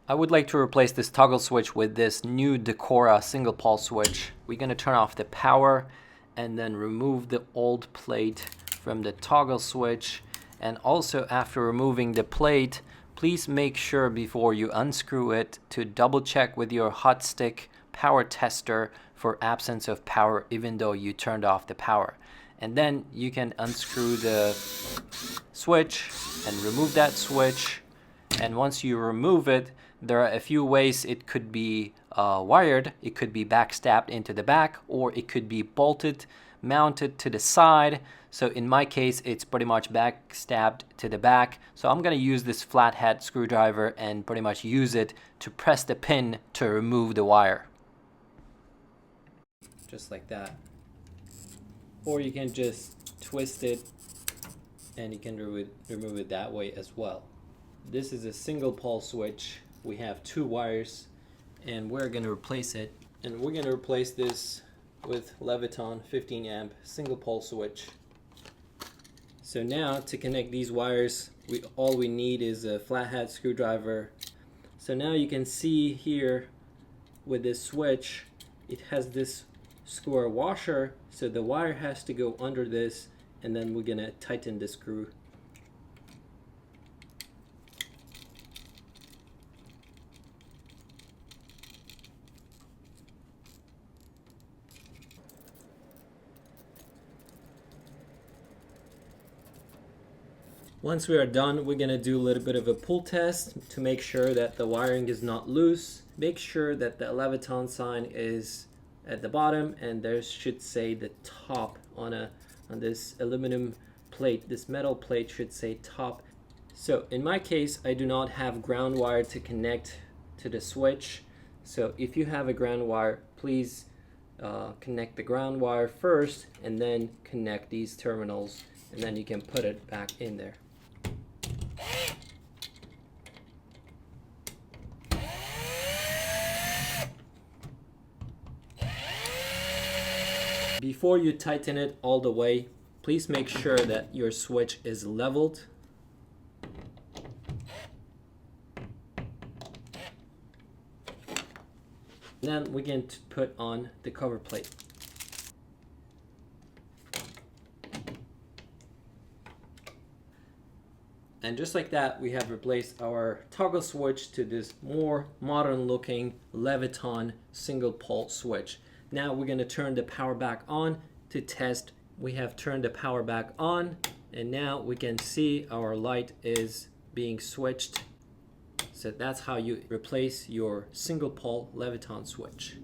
I would like to replace this toggle switch with this new Decora single pole switch. We're going to turn off the power and then remove the old plate from the toggle switch. And also, after removing the plate, please make sure before you unscrew it to double check with your hot stick power tester for absence of power even though you turned off the power. And then you can unscrew the switch and remove that switch. And once you remove it, there are a few ways it could be wired. It could be backstabbed into the back, or it could be bolted, mounted to the side. So in my case, it's pretty much backstabbed to the back. So I'm going to use this flathead screwdriver and pretty much use it to press the pin to remove the wire. Just like that. Or you can just twist it and you can remove it that way as well. This is a single pole switch. We have two wires and we're going to replace it. And we're going to replace this with leviton 15 amp single pole switch. So now to connect these wires, all we need is a flathead screwdriver. So now you can see here with this switch, it has this square washer, so the wire has to go under this, and then we're gonna tighten the screw. Once we are done, we're gonna do a little bit of a pull test to make sure that the wiring is not loose. Make sure that the leviton sign is at the bottom, and there should say the top on this aluminum plate. This metal plate should say top. So in my case, I do not have ground wire to connect to the switch. So if you have a ground wire, please connect the ground wire first and then connect these terminals, and then you can put it back in there. Before you tighten it all the way, please make sure that your switch is leveled. Then we can put on the cover plate. And just like that, we have replaced our toggle switch to this more modern looking leviton single pole switch. Now we're going to turn the power back on to test. We have turned the power back on, and now we can see our light is being switched. So that's how you replace your single pole leviton switch.